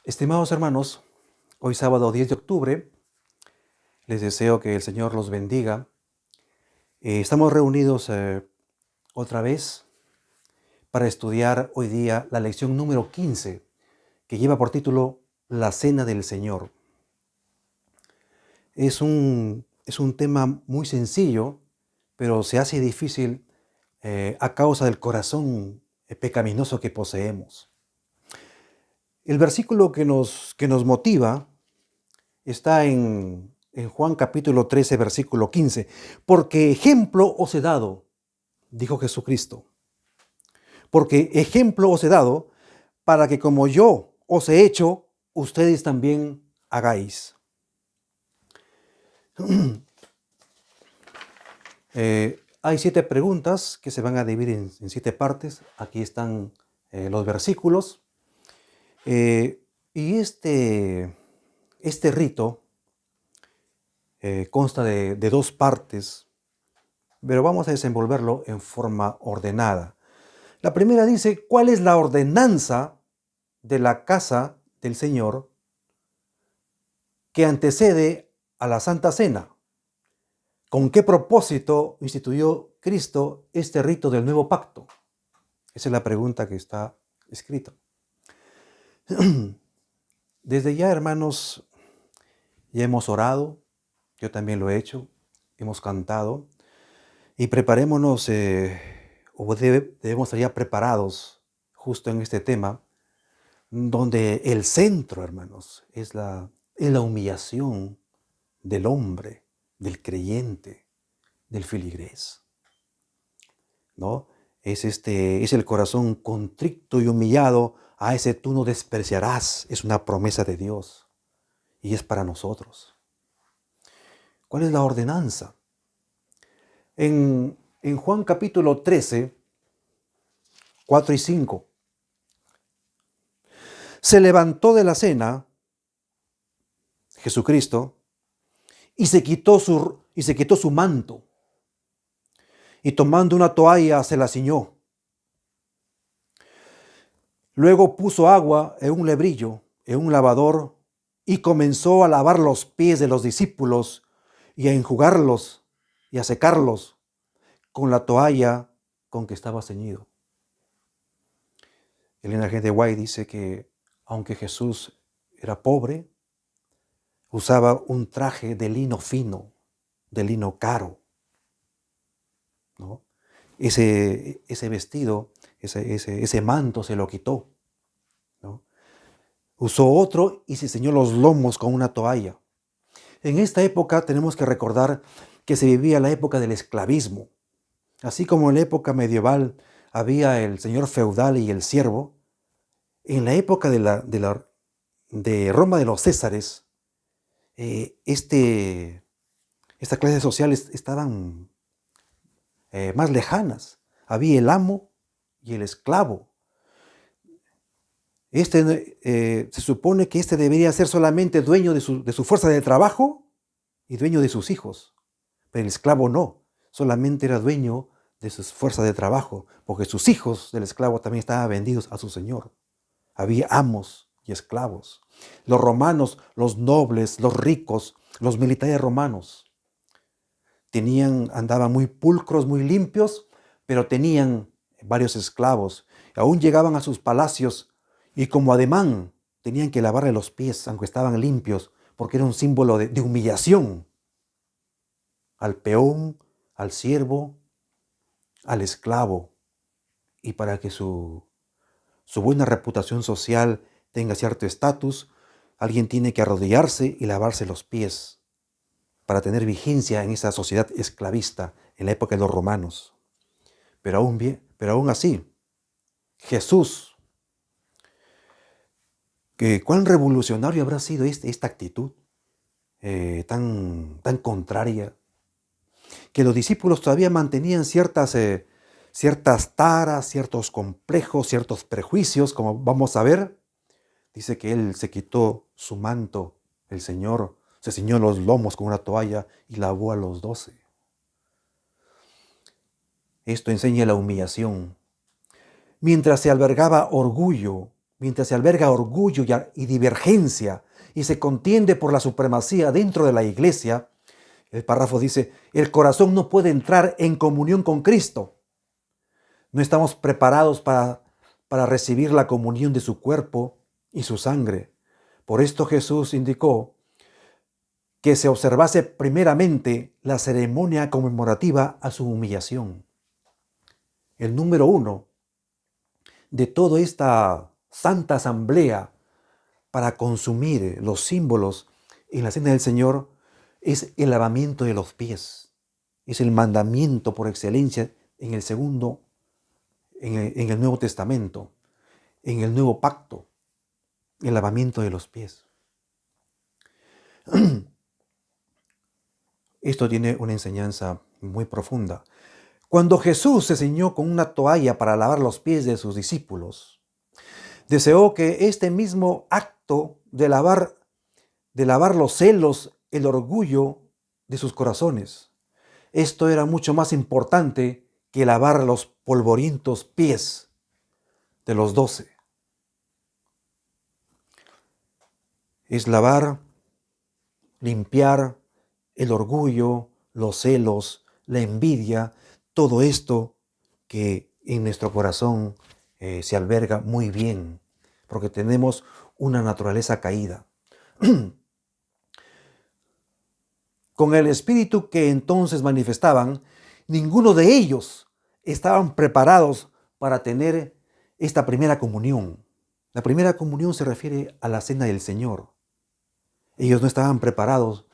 Estimados hermanos, hoy sábado 10 de octubre, les deseo que el Señor los bendiga. Estamos reunidos otra vez para estudiar hoy día la lección número 15, que lleva por título La Cena del Señor. Es un tema muy sencillo, pero se hace difícil a causa del corazón pecaminoso que poseemos. El versículo que nos motiva está en Juan capítulo 13, versículo 15. Porque ejemplo os he dado, dijo Jesucristo. Porque ejemplo os he dado para que como yo os he hecho, ustedes también hagáis. Hay 7 preguntas que se van a dividir en 7 partes. Aquí están los versículos. Y este rito consta de 2 partes, pero vamos a desenvolverlo en forma ordenada. La primera dice, ¿cuál es la ordenanza de la casa del Señor que antecede a la Santa Cena? ¿Con qué propósito instituyó Cristo este rito del nuevo pacto? Esa es la pregunta que está escrita. Desde ya, hermanos, ya hemos orado, yo también lo he hecho, hemos cantado, y preparémonos, debemos estar ya preparados justo en este tema, donde el centro, hermanos, es la humillación del hombre, del creyente, del filigrés, ¿no? Es el corazón contrito y humillado, a ese tú no despreciarás, es una promesa de Dios y es para nosotros. ¿Cuál es la ordenanza? En Juan capítulo 13, 4 y 5, se levantó de la cena Jesucristo y se quitó su manto, y tomando una toalla se la ciñó. Luego puso agua en un lebrillo, en un lavador, y comenzó a lavar los pies de los discípulos y a enjugarlos y a secarlos con la toalla con que estaba ceñido. Elena G. de White dice que aunque Jesús era pobre, usaba un traje de lino fino, de lino caro, ¿no? Ese vestido, ese manto se lo quitó, ¿no? Usó otro y se ceñó los lomos con una toalla. En esta época tenemos que recordar que se vivía la época del esclavismo. Así como en la época medieval había el señor feudal y el siervo, en la época de Roma de los Césares, estas clases sociales estaban más lejanas. Había el amo y el esclavo. Se supone que debería ser solamente dueño de su fuerza de trabajo y dueño de sus hijos. Pero el esclavo no, solamente era dueño de sus fuerzas de trabajo, porque sus hijos del esclavo también estaban vendidos a su señor. Había amos y esclavos. Los romanos, los nobles, los ricos, los militares romanos, andaban muy pulcros, muy limpios, pero tenían varios esclavos. Aún llegaban a sus palacios y como ademán tenían que lavarle los pies, aunque estaban limpios, porque era un símbolo de humillación al peón, al siervo, al esclavo. Y para que su buena reputación social tenga cierto estatus, alguien tiene que arrodillarse y lavarse los pies para tener vigencia en esa sociedad esclavista en la época de los romanos. Pero aún así, Jesús, ¿cuán revolucionario habrá sido esta actitud tan contraria? Que los discípulos todavía mantenían ciertas taras, ciertos complejos, ciertos prejuicios, como vamos a ver. Dice que él se quitó su manto, el Señor se ciñó los lomos con una toalla y lavó a los 12. Esto enseña la humillación. Mientras se albergaba orgullo mientras se alberga orgullo y divergencia y se contiende por la supremacía dentro de la iglesia, el párrafo dice, el corazón no puede entrar en comunión con Cristo. No estamos preparados para recibir la comunión de su cuerpo y su sangre. Por esto Jesús indicó que se observase primeramente la ceremonia conmemorativa a su humillación. El número 1 de toda esta santa asamblea para consumir los símbolos en la cena del Señor es el lavamiento de los pies. Es el mandamiento por excelencia en el segundo, en el Nuevo Testamento, en el Nuevo Pacto, el lavamiento de los pies. Esto tiene una enseñanza muy profunda. Cuando Jesús se ciñó con una toalla para lavar los pies de sus discípulos, deseó que este mismo acto de lavar los celos, el orgullo de sus corazones, esto era mucho más importante que lavar los polvorientos pies de los 12. Es lavar, limpiar el orgullo, los celos, la envidia, todo esto que en nuestro corazón se alberga muy bien, porque tenemos una naturaleza caída. Con el espíritu que entonces manifestaban, ninguno de ellos estaban preparados para tener esta primera comunión. La primera comunión se refiere a la cena del Señor. Ellos no estaban preparados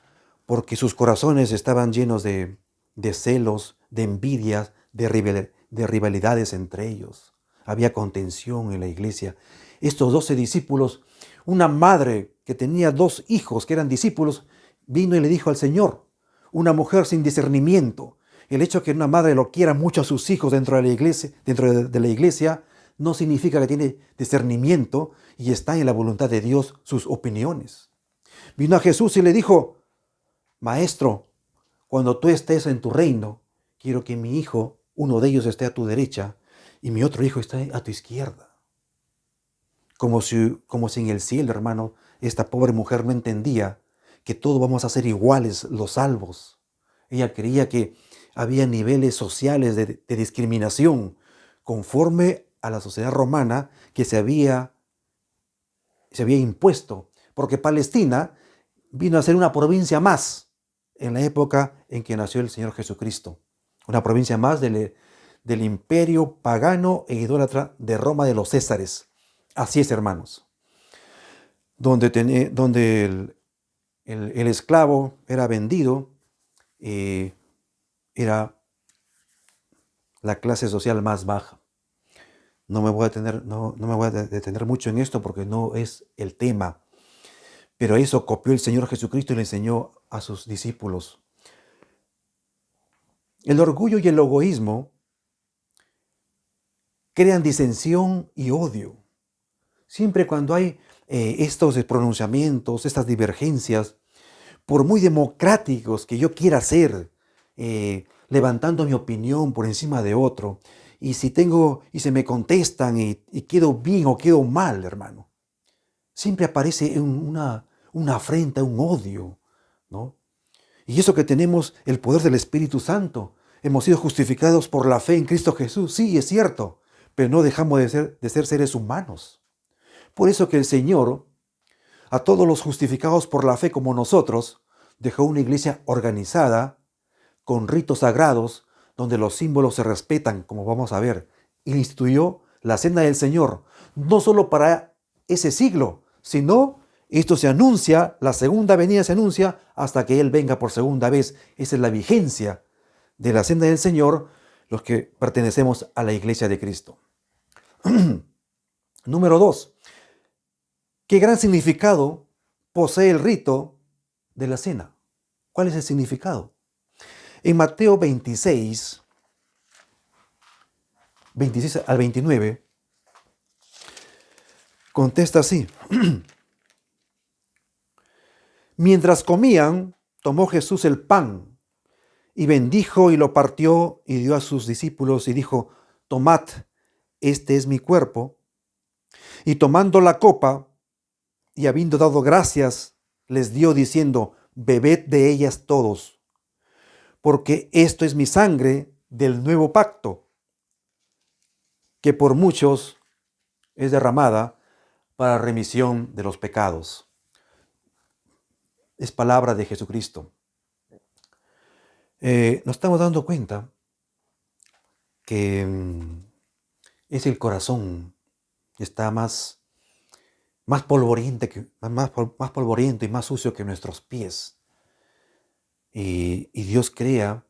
porque sus corazones estaban llenos de celos, de envidias, de rivalidades entre ellos. Había contención en la iglesia. Estos 12 discípulos, una madre que tenía 2 hijos que eran discípulos, vino y le dijo al Señor, una mujer sin discernimiento. El hecho de que una madre lo quiera mucho a sus hijos dentro de la iglesia, no significa que tiene discernimiento y está en la voluntad de Dios sus opiniones. Vino a Jesús y le dijo, Maestro, cuando tú estés en tu reino, quiero que mi hijo, uno de ellos esté a tu derecha y mi otro hijo esté a tu izquierda. Como si en el cielo, hermano, esta pobre mujer no entendía que todos vamos a ser iguales los salvos. Ella creía que había niveles sociales de discriminación conforme a la sociedad romana que se había impuesto, porque Palestina vino a ser una provincia más en la época en que nació el Señor Jesucristo. Una provincia más del imperio pagano e idólatra de Roma de los Césares. Así es, hermanos. Donde el esclavo era vendido, era la clase social más baja. No me voy a detener mucho en esto porque no es el tema. Pero eso copió el Señor Jesucristo y le enseñó a sus discípulos. El orgullo y el egoísmo crean disensión y odio. Siempre cuando hay estos pronunciamientos, estas divergencias, por muy democráticos que yo quiera ser, levantando mi opinión por encima de otro, y si se me contestan y quedo bien o quedo mal, hermano, siempre aparece una afrenta, un odio, ¿no? Y eso que tenemos el poder del Espíritu Santo, hemos sido justificados por la fe en Cristo Jesús, sí, es cierto, pero no dejamos de ser seres humanos. Por eso que el Señor, a todos los justificados por la fe como nosotros, dejó una iglesia organizada, con ritos sagrados, donde los símbolos se respetan, como vamos a ver, y instituyó la cena del Señor, no solo para ese siglo, sino esto se anuncia, la segunda venida se anuncia hasta que Él venga por segunda vez. Esa es la vigencia de la cena del Señor, los que pertenecemos a la iglesia de Cristo. Número 2. ¿Qué gran significado posee el rito de la cena? ¿Cuál es el significado? En Mateo 26 al 29, contesta así. Mientras comían, tomó Jesús el pan y bendijo y lo partió y dio a sus discípulos y dijo, tomad, este es mi cuerpo. Y tomando la copa, y habiendo dado gracias, les dio diciendo, bebed de ellas todos, porque esto es mi sangre del nuevo pacto, que por muchos es derramada para remisión de los pecados. Es palabra de Jesucristo. Nos estamos dando cuenta que es el corazón que está más polvoriento, más polvoriento y más sucio que nuestros pies. Y Dios crea,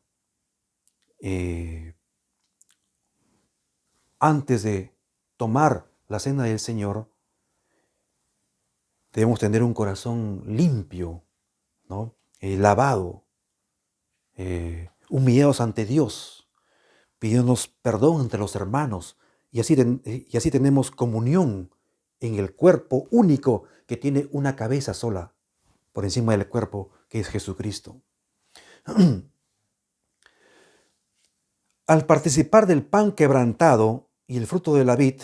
antes de tomar la cena del Señor, debemos tener un corazón limpio, ¿no? Lavado, humillados ante Dios, pidiéndonos perdón entre los hermanos, y así tenemos comunión en el cuerpo único que tiene una cabeza sola por encima del cuerpo, que es Jesucristo. Al participar del pan quebrantado y el fruto de la vid,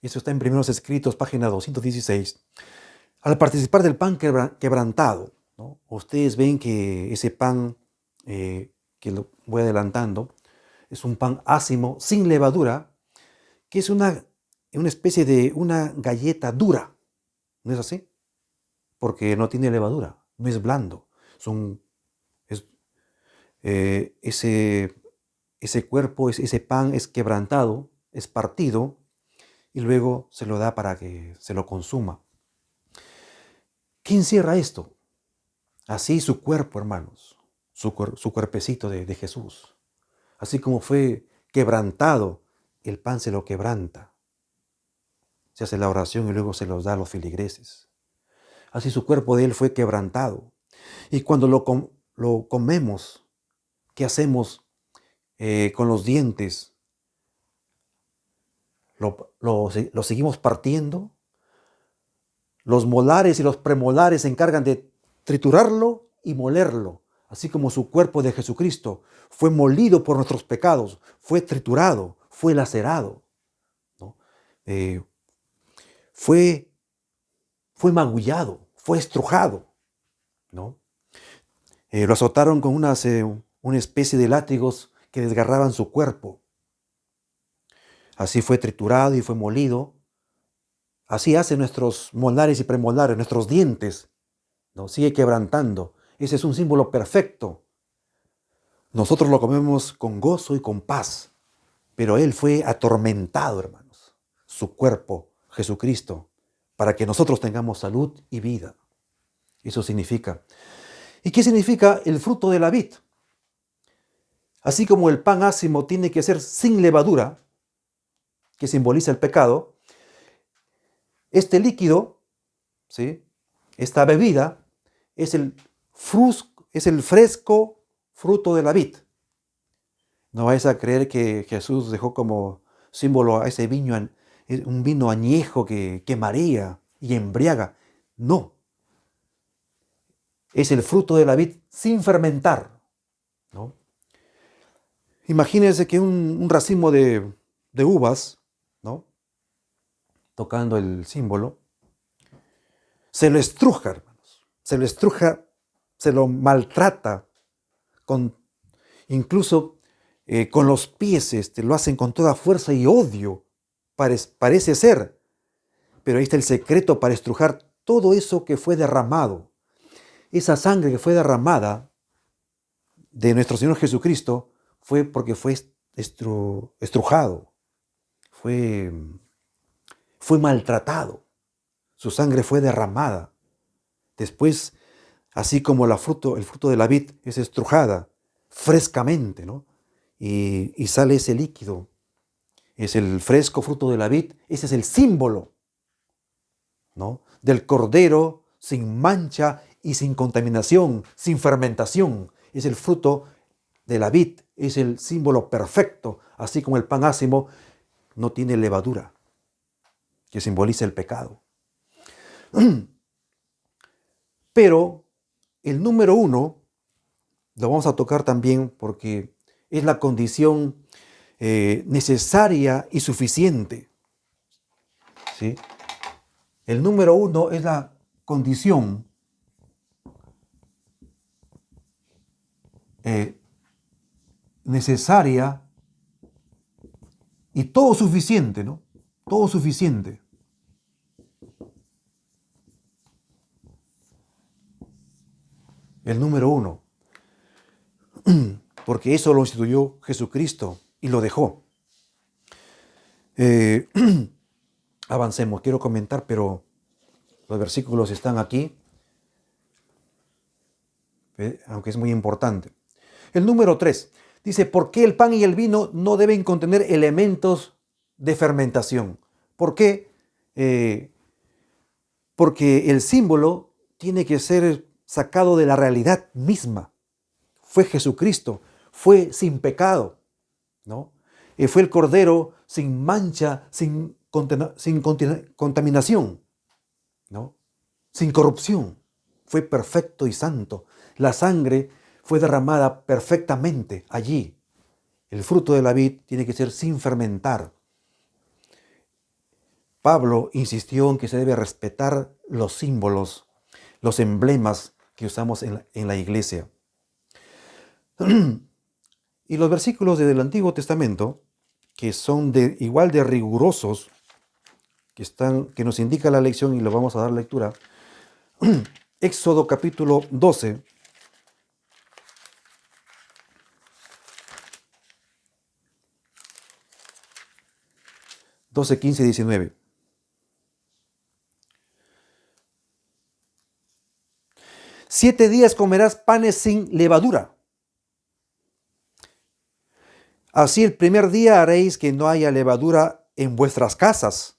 eso está en Primeros Escritos, página 216, al participar del pan quebrantado, ¿no? Ustedes ven que ese pan, que lo voy adelantando, es un pan ácimo, sin levadura, que es una especie de una galleta dura, ¿no es así? Porque no tiene levadura, no es blando. Ese cuerpo, ese pan es quebrantado, es partido, y luego se lo da para que se lo consuma. ¿Qué encierra esto? Así su cuerpo, hermanos, su cuerpecito de Jesús. Así como fue quebrantado, el pan se lo quebranta. Se hace la oración y luego se los da a los feligreses. Así su cuerpo de él fue quebrantado. Y cuando lo comemos, ¿qué hacemos con los dientes? ¿Lo seguimos partiendo? Los molares y los premolares se encargan de triturarlo y molerlo, así como su cuerpo de Jesucristo fue molido por nuestros pecados, fue triturado, fue lacerado, ¿no? Fue magullado, fue estrujado, ¿no? Lo azotaron con una especie de látigos que desgarraban su cuerpo. Así fue triturado y fue molido. Así hacen nuestros molares y premolares, nuestros dientes, ¿no? Sigue quebrantando. Ese es un símbolo perfecto. Nosotros lo comemos con gozo y con paz, pero Él fue atormentado, hermanos, su cuerpo, Jesucristo, para que nosotros tengamos salud y vida. Eso significa. ¿Y qué significa el fruto de la vid? Así como el pan ácimo tiene que ser sin levadura, que simboliza el pecado, este líquido, ¿sí?, esta bebida, es el fresco fruto de la vid. No vais a creer que Jesús dejó como símbolo a ese un vino añejo que marea y embriaga. No. Es el fruto de la vid sin fermentar, ¿no? Imagínense que un racimo de uvas, ¿no?, tocando el símbolo, se lo estruja, hermanos. Se lo estruja, se lo maltrata, incluso con los pies, lo hacen con toda fuerza y odio, parece ser. Pero ahí está el secreto para estrujar todo eso que fue derramado. Esa sangre que fue derramada de nuestro Señor Jesucristo fue porque fue estrujado, fue maltratado. Su sangre fue derramada. Después, así como el fruto de la vid es estrujada frescamente, ¿no?, y sale ese líquido, es el fresco fruto de la vid. Ese es el símbolo, ¿no?, del Cordero sin mancha y sin contaminación, sin fermentación. Es el fruto de la vid, es el símbolo perfecto, así como el pan ácimo no tiene levadura, que simboliza el pecado. Pero el número 1 lo vamos a tocar también porque es la condición necesaria y suficiente, ¿sí?, El número uno es la condición necesaria y todo suficiente, ¿no? Todo suficiente. El número uno. Porque eso lo instituyó Jesucristo y lo dejó. Avancemos. Quiero comentar, pero los versículos están aquí, aunque es muy importante. El número 3 dice, ¿por qué el pan y el vino no deben contener elementos de fermentación? ¿Por qué? Porque el símbolo tiene que ser sacado de la realidad misma. Fue Jesucristo, fue sin pecado, ¿no? Fue el Cordero sin mancha, sin contaminación, ¿no? Sin corrupción. Fue perfecto y santo. La sangre fue derramada perfectamente allí. El fruto de la vid tiene que ser sin fermentar. Pablo insistió en que se debe respetar los símbolos, los emblemas que usamos en la iglesia. Y los versículos del Antiguo Testamento, que son igual de rigurosos, que nos indica la lección y lo vamos a dar lectura. Éxodo capítulo 12. ...12, 15 y 19. «7 días comerás panes sin levadura. Así el primer día haréis que no haya levadura en vuestras casas».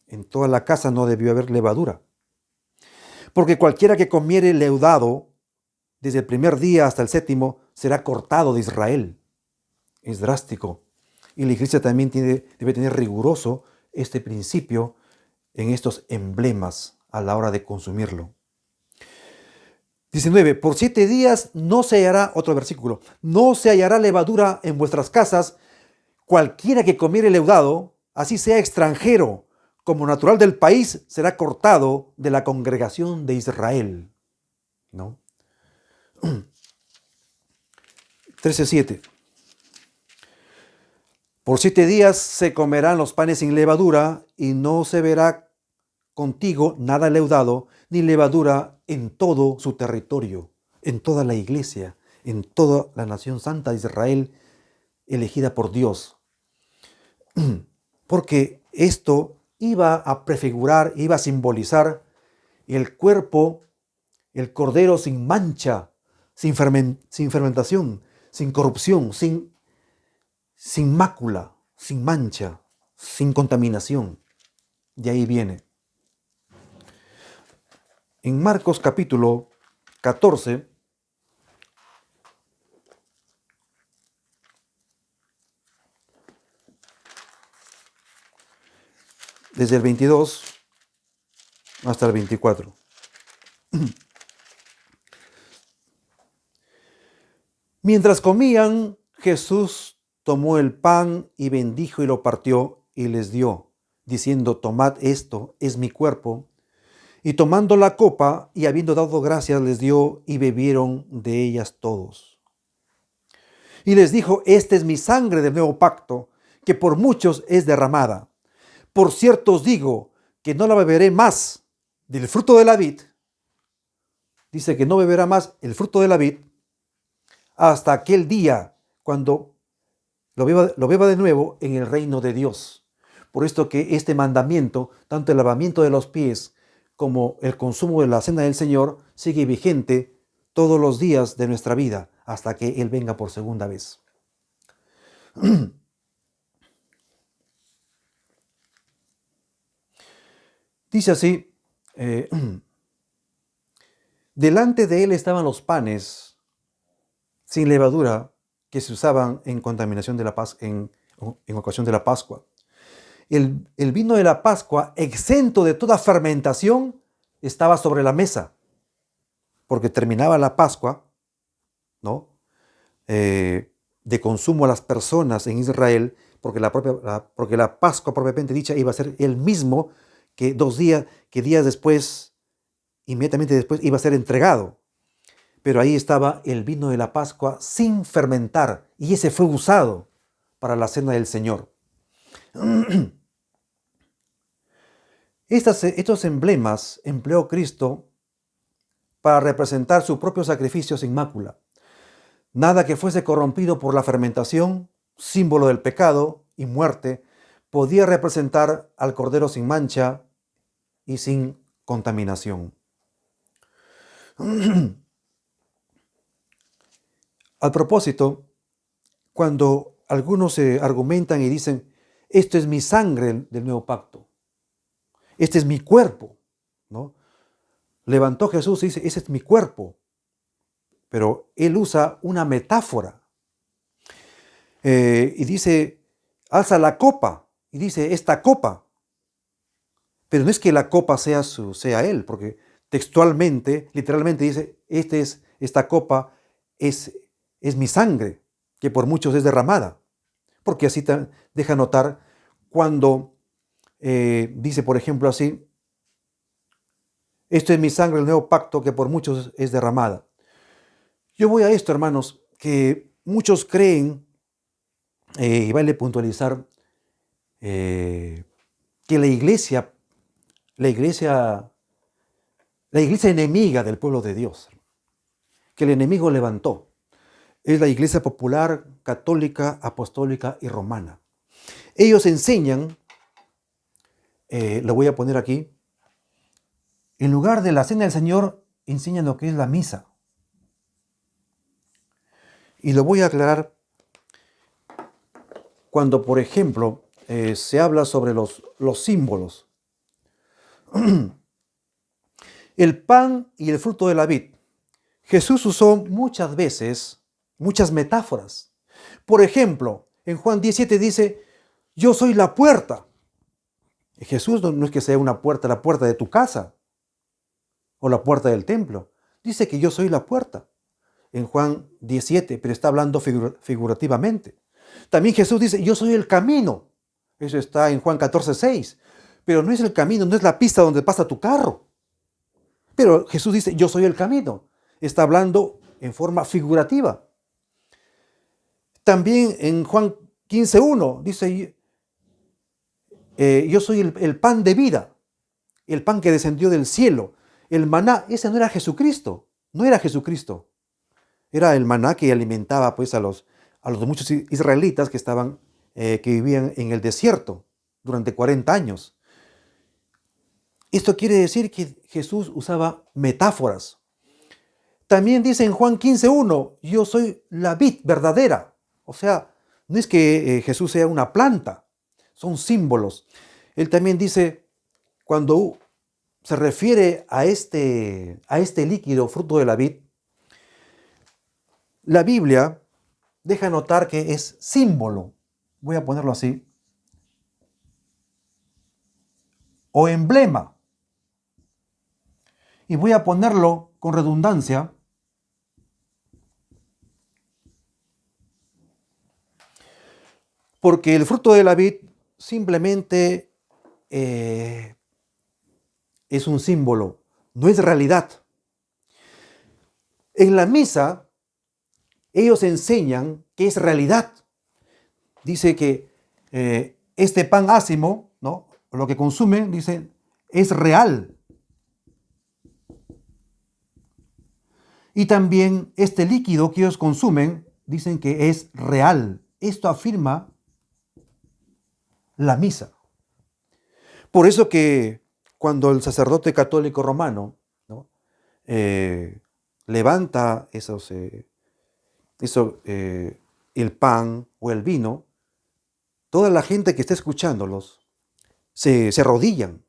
En toda la casa no debió haber levadura. «Porque cualquiera que comiere leudado, desde el primer día hasta el 7º, será cortado de Israel». Es drástico. Y la iglesia también debe tener riguroso este principio en estos emblemas a la hora de consumirlo. 19. «Por 7 días no se hallará», otro versículo, «no se hallará levadura en vuestras casas. Cualquiera que comiere leudado, así sea extranjero, como natural del país, será cortado de la congregación de Israel». ¿No? 13:7. «Por 7 días se comerán los panes sin levadura, y no se verá contigo nada leudado, ni levadura en todo su territorio», en toda la iglesia, en toda la nación santa de Israel, elegida por Dios. Porque esto iba a prefigurar, iba a simbolizar el cuerpo, el cordero sin mancha, sin fermentación, sin corrupción, sin mácula, sin mancha, sin contaminación. De ahí viene. En Marcos capítulo 14, desde el 22 hasta el 24. «Mientras comían, Jesús tomó el pan y bendijo y lo partió y les dio, diciendo: tomad esto, es mi cuerpo. Y tomando la copa y habiendo dado gracias, les dio y bebieron de ellas todos. Y les dijo: esta es mi sangre del nuevo pacto, que por muchos es derramada. Por cierto os digo que no la beberé más del fruto de la vid». Dice que no beberá más el fruto de la vid hasta aquel día cuando lo beba de nuevo en el reino de Dios. Por esto que este mandamiento, tanto el lavamiento de los pies como el consumo de la cena del Señor, sigue vigente todos los días de nuestra vida hasta que Él venga por segunda vez. Dice así, delante de Él estaban los panes sin levadura que se usaban en contaminación de la en ocasión de la Pascua. El vino de la Pascua, exento de toda fermentación, estaba sobre la mesa, porque terminaba la Pascua, ¿no? De consumo a las personas en Israel, porque la Pascua propiamente dicha iba a ser el mismo que días después, inmediatamente después, iba a ser entregado. Pero ahí estaba el vino de la Pascua sin fermentar, y ese fue usado para la cena del Señor. Estos emblemas empleó Cristo para representar su propio sacrificio sin mácula. Nada que fuese corrompido por la fermentación, símbolo del pecado y muerte, podía representar al Cordero sin mancha y sin contaminación. Al propósito, cuando algunos argumentan y dicen, esto es mi sangre del nuevo pacto, este es mi cuerpo, ¿no? Levantó Jesús y dice, ese es mi cuerpo, pero él usa una metáfora y dice, alza la copa y dice, esta copa, pero no es que la copa sea él, porque textualmente, literalmente dice, esta copa es mi sangre, que por muchos es derramada, porque así deja notar cuando dice, por ejemplo, así, esto es mi sangre, el nuevo pacto, que por muchos es derramada. Yo voy a esto, hermanos, que muchos creen, y vale puntualizar, que la iglesia enemiga del pueblo de Dios, que el enemigo levantó, es la iglesia popular, católica, apostólica y romana. Ellos enseñan, lo voy a poner aquí, en lugar de la cena del Señor, enseñan lo que es la misa. Y lo voy a aclarar cuando, por ejemplo, se habla sobre los símbolos. El pan y el fruto de la vid. Jesús usó muchas veces muchas metáforas. Por ejemplo, en Juan 17 dice, yo soy la puerta. Jesús no es que sea una puerta, la puerta de tu casa o la puerta del templo. Dice que yo soy la puerta en Juan 17, pero está hablando figurativamente. También Jesús dice, yo soy el camino. Eso está en Juan 14:6. Pero no es el camino, no es la pista donde pasa tu carro. Pero Jesús dice, yo soy el camino. Está hablando en forma figurativa. También en Juan 15:1 dice, yo soy el pan de vida, el pan que descendió del cielo. El maná, ese no era Jesucristo, no era Jesucristo. Era el maná que alimentaba pues a los muchos israelitas que vivían en el desierto durante 40 años. Esto quiere decir que Jesús usaba metáforas. También dice en Juan 15:1, yo soy la vid verdadera. O sea, no es que Jesús sea una planta, son símbolos. Él también dice, cuando se refiere a este líquido, fruto de la vid, la Biblia deja notar que es símbolo, voy a ponerlo así, o emblema. Y voy a ponerlo con redundancia, porque el fruto de la vid simplemente es un símbolo, no es realidad. En la misa, ellos enseñan que es realidad. Dice que este pan ácimo, ¿no? Lo que consumen, dicen, es real. Y también este líquido que ellos consumen, dicen que es real. Esto afirma la misa. Por eso que cuando el sacerdote católico romano, ¿no? Levanta el pan o el vino, toda la gente que está escuchándolos se arrodillan,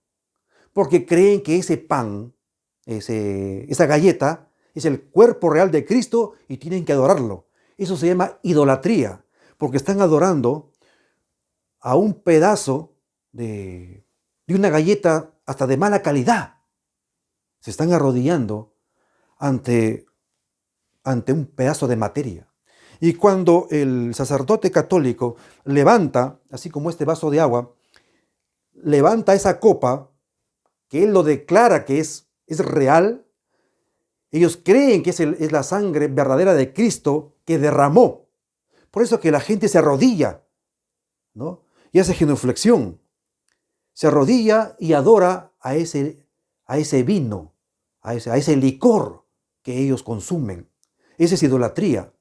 porque creen que ese pan, esa galleta, es el cuerpo real de Cristo y tienen que adorarlo. Eso se llama idolatría, porque están adorando a un pedazo de una galleta hasta de mala calidad. Se están arrodillando ante un pedazo de materia. Y cuando el sacerdote católico levanta, así como este vaso de agua, levanta esa copa, que Él lo declara que es real. Ellos creen que es la sangre verdadera de Cristo que derramó. Por eso que la gente se arrodilla, ¿no? Y hace genuflexión. Se arrodilla y adora a ese vino, a ese licor que ellos consumen. Esa es idolatría.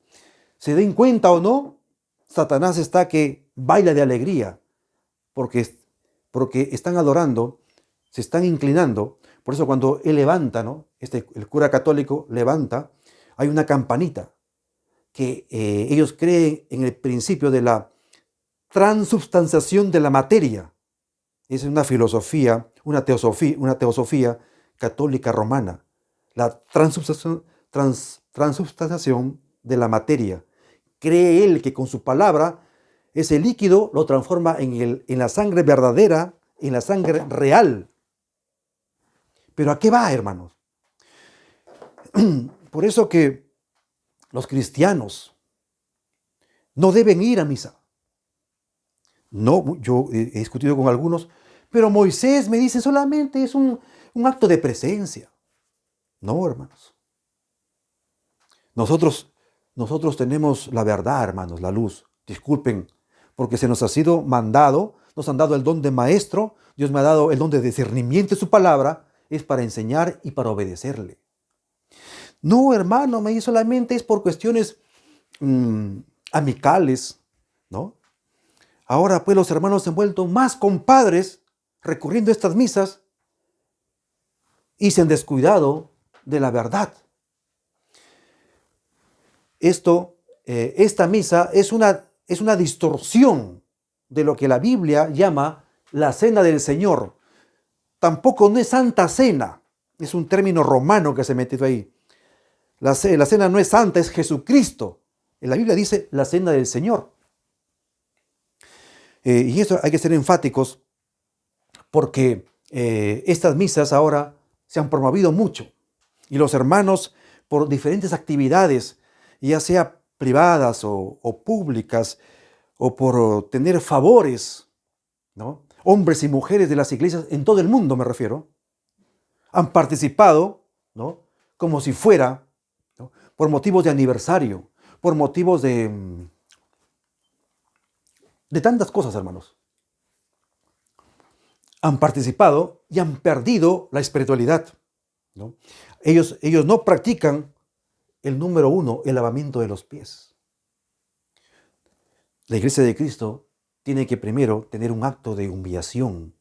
Se den cuenta o no, Satanás está que baila de alegría, porque están adorando, se están inclinando. Por eso cuando él levanta, ¿no? El cura católico levanta, hay una campanita que ellos creen en el principio de la transubstanciación de la materia. Es una filosofía, una teosofía católica romana. La transubstanciación de la materia. Cree él que con su palabra ese líquido lo transforma en la sangre verdadera, en la sangre real. Pero ¿a qué va, hermanos? Por eso que los cristianos no deben ir a misa. No, yo he discutido con algunos, pero Moisés me dice solamente es un acto de presencia. No, hermanos. Nosotros tenemos la verdad, hermanos, la luz. Disculpen, porque se nos ha sido mandado, nos han dado el don de maestro, Dios me ha dado el don de discernimiento de su palabra, es para enseñar y para obedecerle. No, hermano, me dice solamente es por cuestiones amicales, ¿no? Ahora pues los hermanos se han vuelto más compadres recurriendo a estas misas y se han descuidado de la verdad. Esta misa es una distorsión de lo que la Biblia llama la cena del Señor. Tampoco no es santa cena, es un término romano que se ha metido ahí. La cena no es santa, es Jesucristo. En la Biblia dice la cena del Señor. Y eso hay que ser enfáticos porque estas misas ahora se han promovido mucho. Y los hermanos, por diferentes actividades, ya sea privadas o públicas, o por tener favores, ¿no? Hombres y mujeres de las iglesias en todo el mundo, me refiero, han participado, ¿no? Como si fuera, ¿no? Por motivos de aniversario, por motivos de tantas cosas, hermanos. Han participado y han perdido la espiritualidad, ¿no? Ellos no practican el número 1, el lavamiento de los pies. La iglesia de Cristo tiene que primero tener un acto de humillación,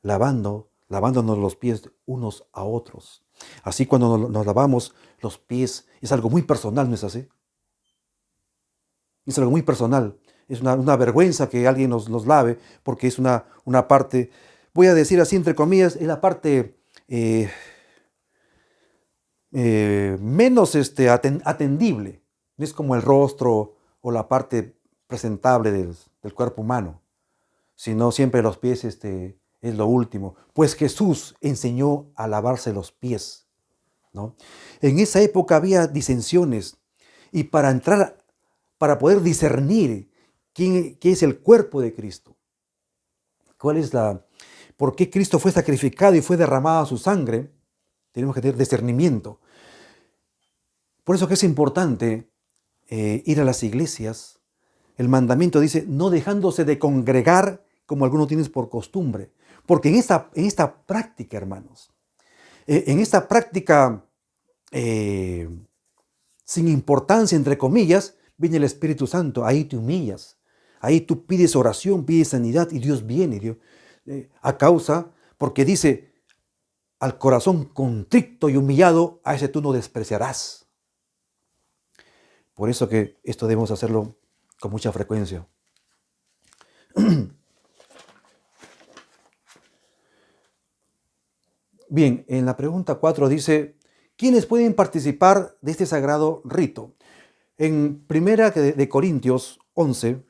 lavándonos los pies unos a otros. Así cuando nos lavamos los pies es algo muy personal, ¿no es así? Es algo muy personal. Es una vergüenza que alguien nos lave porque es una parte, voy a decir así entre comillas, es la parte menos atendible. No es como el rostro o la parte presentable del cuerpo humano, sino siempre los pies es lo último. Pues Jesús enseñó a lavarse los pies, ¿no? En esa época había disensiones y para poder discernir qué es el cuerpo de Cristo, por qué Cristo fue sacrificado y fue derramada su sangre, tenemos que tener discernimiento. Por eso que es importante ir a las iglesias. El mandamiento dice, no dejándose de congregar como algunos tienen por costumbre. Porque en esta práctica, hermanos, en esta práctica sin importancia, entre comillas, viene el Espíritu Santo. Ahí te humillas. Ahí tú pides oración, pides sanidad y Dios viene. Porque dice, al corazón contrito y humillado, a ese tú no despreciarás. Por eso que esto debemos hacerlo con mucha frecuencia. Bien, en la pregunta 4 dice, ¿quiénes pueden participar de este sagrado rito? En 1 de Corintios 11,